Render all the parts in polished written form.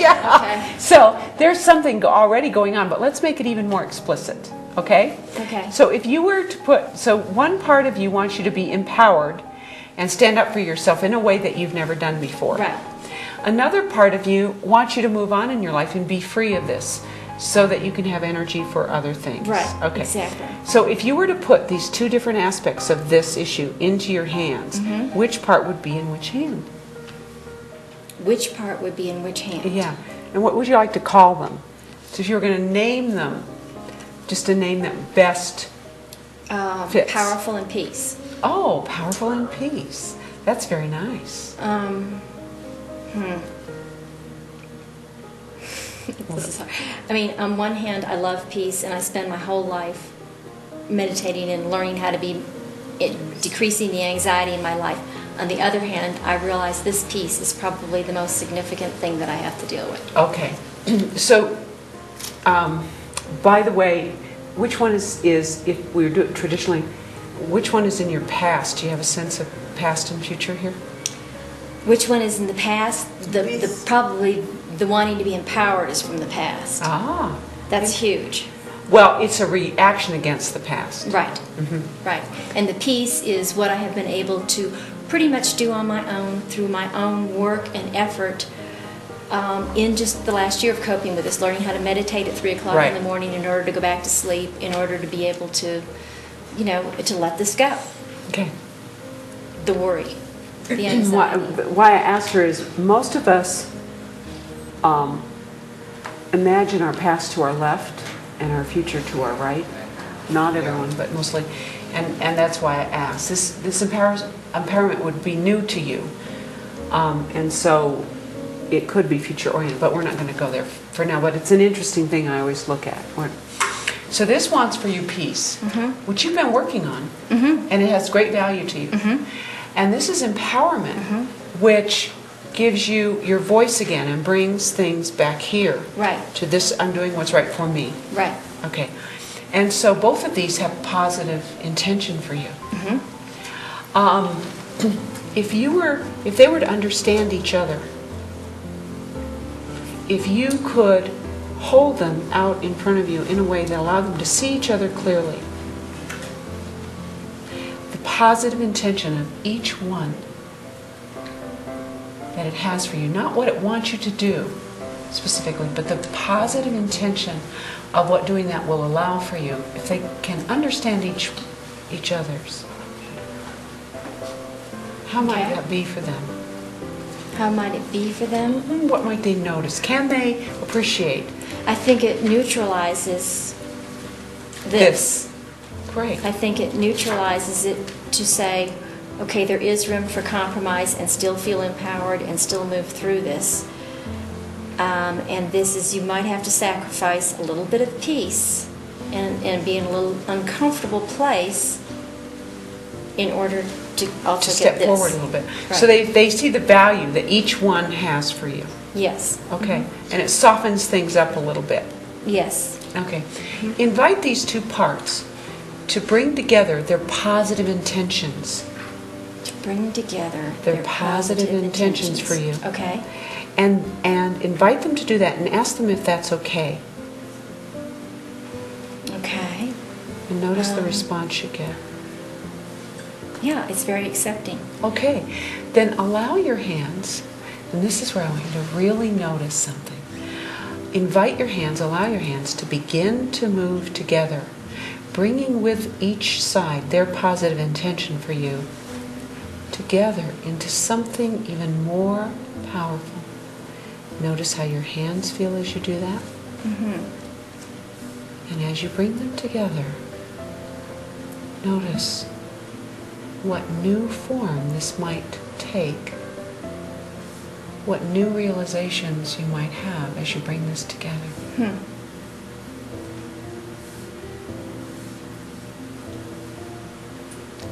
Yeah. Okay. So there's something already going on, but let's make it even more explicit. Okay? Okay. So if you were to put, so one part of you wants you to be empowered and stand up for yourself in a way that you've never done before. Right. Another part of you wants you to move on in your life and be free of this so that you can have energy for other things. Right. Okay. Exactly. So if you were to put these two different aspects of this issue into your hands, which part would be in which hand? Which part would be in which hand? Yeah. And what would you like to call them? So if you were going to name them, just to name them best fits. Powerful and peace. Oh, powerful and peace. That's very nice. This is hard. I mean, on one hand, I love peace, and I spend my whole life meditating and learning how to be decreasing the anxiety in my life. On the other hand, I realize this peace is probably the most significant thing that I have to deal with. Okay. So, by the way, which one is if we were doing it traditionally, which one is in your past? Do you have a sense of past and future here? Which one is in the past? Probably the wanting to be empowered is from the past. Ah. That's huge. Well, it's a reaction against the past. Right. Right. And the peace is what I have been able to pretty much do on my own through my own work and effort in just the last year of coping with this, learning how to meditate at 3 o'clock in the morning in order to go back to sleep, in order to be able to, to let this go. Okay. The worry, the anxiety. Why I asked her is most of us imagine our past to our left and our future to our right. Not everyone, but mostly. And that's why I asked. This empowerment would be new to you. And so it could be future-oriented, but we're not going to go there for now. But it's an interesting thing I always look at. So this wants for you peace, which you've been working on, and it has great value to you. And this is empowerment, which gives you your voice again and brings things back here. Right. To this, I'm doing what's right for me. Right. Okay. And so both of these have positive intention for you. If they were to understand each other, if you could hold them out in front of you in a way that allowed them to see each other clearly, the positive intention of each one that it has for you, not what it wants you to do specifically, but the positive intention of what doing that will allow for you, if they can understand each other's, how might that be for them? How might it be for them? What might they notice? Can they appreciate? I think it neutralizes this. Great. I think it neutralizes it to say, okay, there is room for compromise and still feel empowered and still move through this. And this is, you might have to sacrifice a little bit of peace and be in a little uncomfortable place in order to also step get this. forward a little bit. Right. So they see the value that each one has for you. Yes. Okay. And it softens things up a little bit. Yes. Okay. Invite these two parts to bring together their positive intentions. To bring together their positive intentions for you. Okay. And invite them to do that and ask them if that's okay. Okay. And notice the response you get. Yeah, it's very accepting. Okay. Then allow your hands, and this is where I want you to really notice something. Invite your hands, allow your hands to begin to move together, bringing with each side their positive intention for you together into something even more powerful. Notice how your hands feel as you do that. And as you bring them together, notice what new form this might take, what new realizations you might have as you bring this together.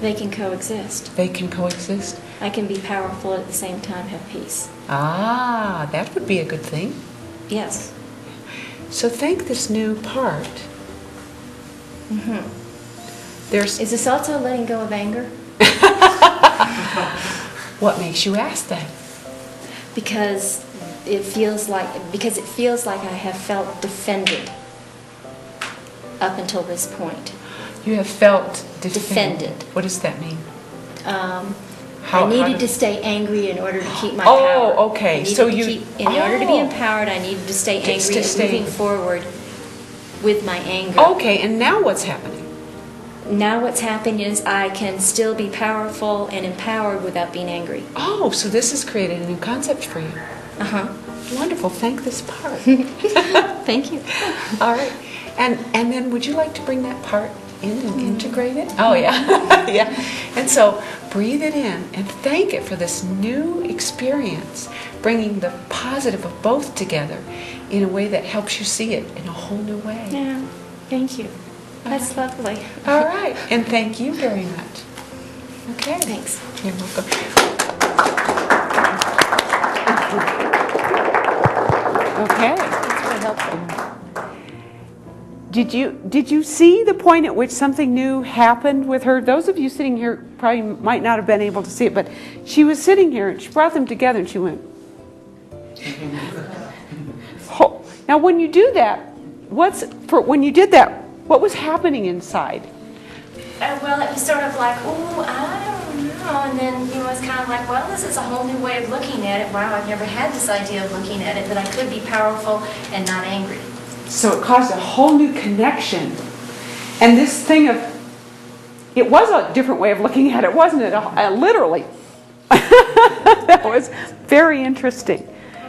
They can coexist. They can coexist. I can be powerful at the same time have peace. Ah, that would be a good thing. Yes. So thank this new part. Is this also letting go of anger? What makes you ask that? Because it feels like I have felt defended up until this point. You have felt Defended. What does that mean? I needed to stay angry in order to keep my power. Oh, okay. So in order to be empowered, I needed to stay angry and moving forward with my anger. Okay, and now what's happening? Now what's happening is I can still be powerful and empowered without being angry. Oh, so this has created a new concept for you. Uh-huh. Wonderful. Thank this part. Thank you. All right. And then would you like to bring that part in and integrate it? Oh, yeah. Yeah. And so breathe it in and thank it for this new experience, bringing the positive of both together in a way that helps you see it in a whole new way. Yeah. Thank you. That's lovely. All right. And thank you very much. Okay. Thanks. You're welcome. Okay. That's really helpful. Did you see the point at which something new happened with her? Those of you sitting here probably might not have been able to see it, but she was sitting here and she brought them together and she went. Oh. Now when you do that, when you did that, what was happening inside? Well, it was sort of like, oh, I don't know. And then it was kind of like, well, this is a whole new way of looking at it. Wow, I've never had this idea of looking at it, that I could be powerful and not angry. So it caused a whole new connection. And this thing of, it was a different way of looking at it, wasn't it? Literally. That was very interesting.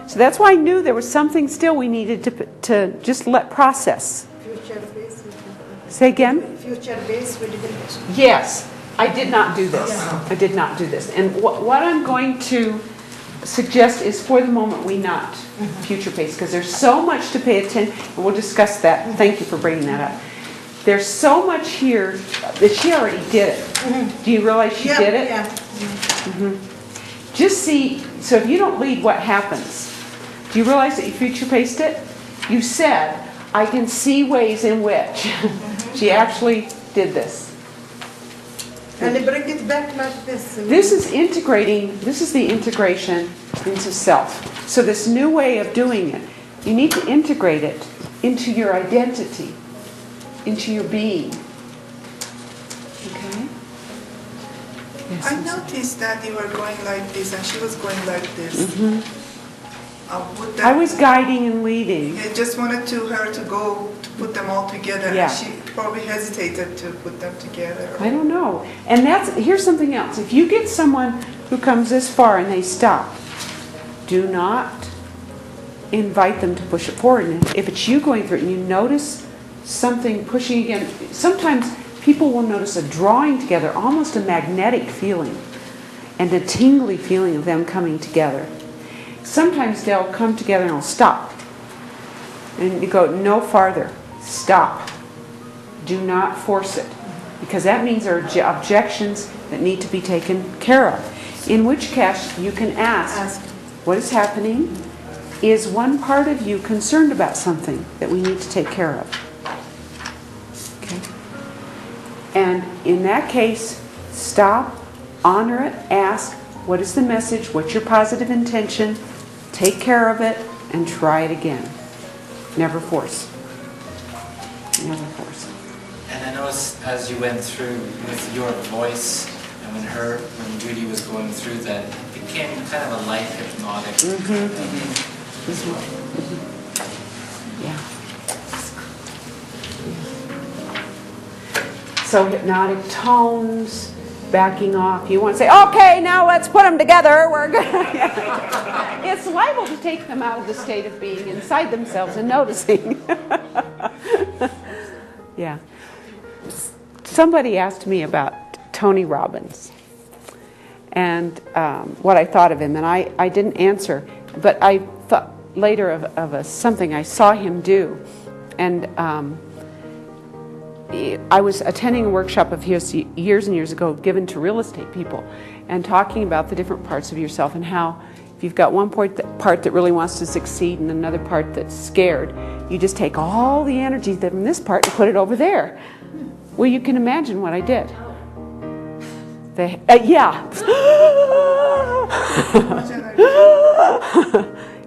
So that's why I knew there was something still we needed to just let process. Future-based. Say again? Future-based, we didn't. Yes, I did not do this. I did not do this. And what I'm going to suggest is for the moment we not future-based, because there's so much to pay attention, and we'll discuss that. Thank you for bringing that up. There's so much here that she already did it. Do you realize she did it? Yeah. Just see, so if you don't lead, what happens? Do you realize that you future-paced it? You said, I can see ways in which she actually did this. And they bring it back like this. This is integrating, this is the integration into self. So this new way of doing it, you need to integrate it into your identity, into your being. Okay? Yes, I noticed that you were going like this and she was going like this. I was guiding and leading. I just wanted her to go to put them all together. Yeah. And she probably hesitated to put them together. I don't know. And here's something else. If you get someone who comes this far and they stop, do not invite them to push it forward. And if it's you going through it and you notice something pushing again, sometimes people will notice a drawing together, almost a magnetic feeling, and a tingly feeling of them coming together. Sometimes they'll come together and they'll stop. And you go, no farther. Stop. Do not force it. Because that means there are objections that need to be taken care of. In which case, you can ask, what is happening? Is one part of you concerned about something that we need to take care of? Okay. And in that case, stop, honor it, ask, what is the message? What's your positive intention? Take care of it and try it again. Never force. Never force. And I know as you went through with your voice and when Judy was going through that, it became kind of a light hypnotic. Yeah. So hypnotic tones, backing off. You want to say, okay, now let's put them together. We're good. It's liable to take them out of the state of being inside themselves and noticing. Yeah. Somebody asked me about Tony Robbins and what I thought of him, and I didn't answer, but I thought later of something I saw him do, and I was attending a workshop of his years and years ago given to real estate people and talking about the different parts of yourself and how if you've got one part that really wants to succeed and another part that's scared, you just take all the energy from this part and put it over there. Well, you can imagine what I did.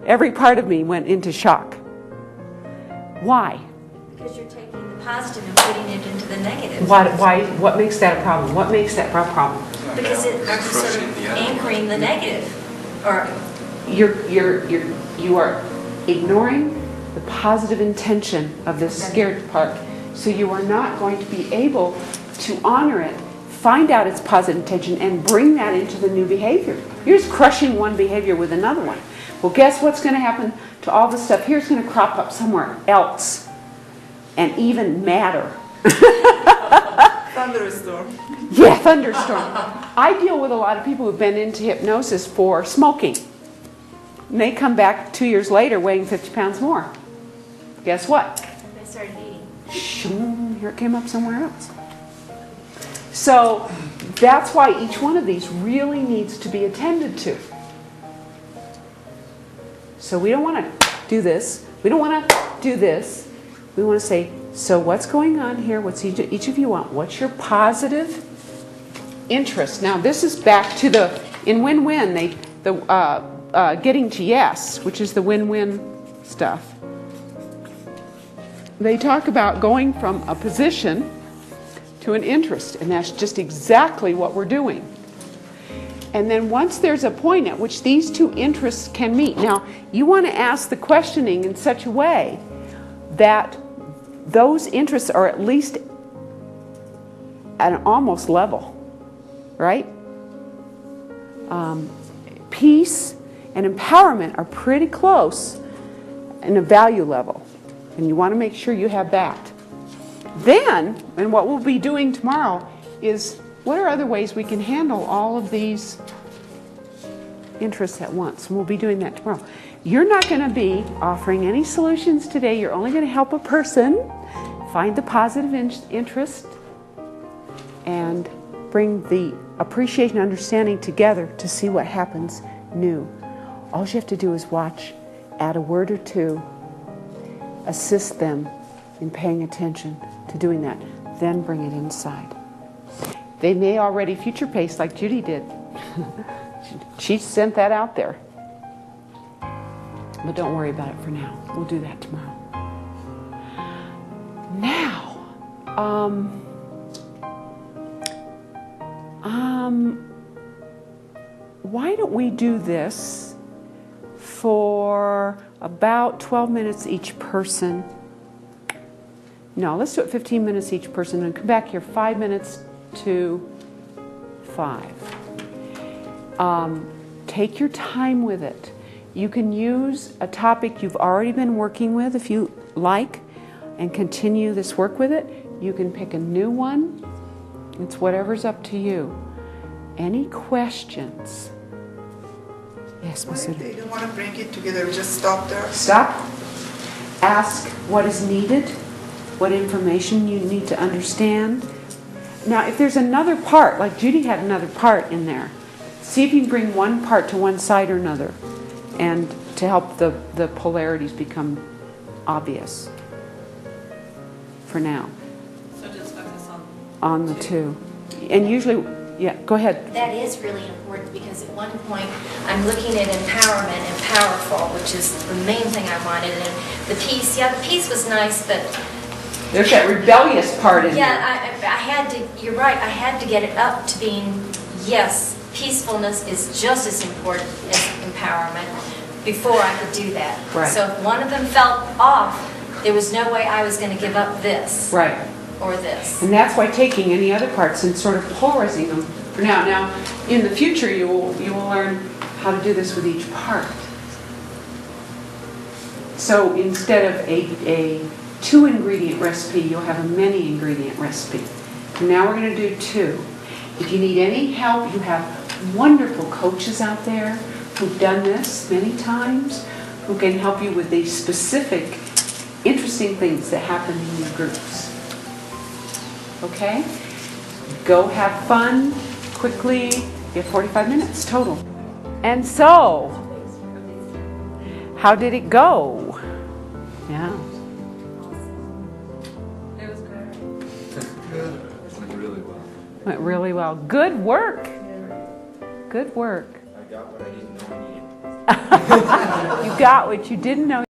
Every part of me went into shock. Why? Because you're taking the positive and putting it into the negative. What makes that a problem? What makes that a problem? Because it's sort of anchoring the negative. Or You are ignoring the positive intention of this scared part. So you are not going to be able to honor it, find out its positive intention, and bring that into the new behavior. You're just crushing one behavior with another one. Well, guess what's going to happen to all the stuff here's going to crop up somewhere else, and even madder. Thunderstorm. Yeah, thunderstorm. I deal with a lot of people who've been into hypnosis for smoking. And they come back 2 years later weighing 50 pounds more. Guess what? they started eating. Shoom, here it came up somewhere else. So that's why each one of these really needs to be attended to. So we don't want to do this. We don't want to do this. We want to say, so what's going on here? What's each of you want? What's your positive interest? Now this is back to in win-win, getting to yes, which is the win-win stuff. They talk about going from a position to an interest, and that's just exactly what we're doing. And then once there's a point at which these two interests can meet, now you want to ask the questioning in such a way that those interests are at least at an almost level, right? Peace and empowerment are pretty close in a value level, and you want to make sure you have that. Then, and what we'll be doing tomorrow is, what are other ways we can handle all of these interests at once? And we'll be doing that tomorrow. You're not going to be offering any solutions today. You're only going to help a person find the positive interest and bring the appreciation and understanding together to see what happens new. All you have to do is watch, add a word or two, assist them in paying attention to doing that, then bring it inside. They may already future pace like Judy did. She sent that out there. But don't worry about it for now. We'll do that tomorrow. Now, why don't we do this for about 12 minutes each person? No, let's do it 15 minutes each person and come back here 5 minutes to 5. Take your time with it. You can use a topic you've already been working with if you like and continue this work with it. You can pick a new one. It's whatever's up to you. Any questions? Yes, What if Masuda? they don't want to bring it together, just stop there? Stop. Ask what is needed, what information you need to understand. Now, if there's another part, like Judy had another part in there, see if you can bring one part to one side or another, and to help the polarities become obvious for now. So just focus on the two. And usually, yeah, go ahead. That is really important because at one point I'm looking at empowerment and powerful, which is the main thing I wanted. And the peace, yeah, the peace was nice, but There's that rebellious part in there. yeah, I had to, you're right, I had to get it up to being, yes, peacefulness is just as important as empowerment before I could do that. Right. So if one of them felt off, there was no way I was going to give up this Right. or this. And that's why taking any other parts and sort of polarizing them for now. Now, in the future, you will learn how to do this with each part. So instead of a 2-ingredient recipe, you'll have a many ingredient recipe. And now we're going to do 2. If you need any help, you have wonderful coaches out there who've done this many times, who can help you with these specific, interesting things that happen in your groups. Okay? Go have fun, quickly, you have 45 minutes total. And so, how did it go? Yeah. It was great. Went really well. Went really well. Good work. Good work. I got what I didn't know I needed. You got what you didn't know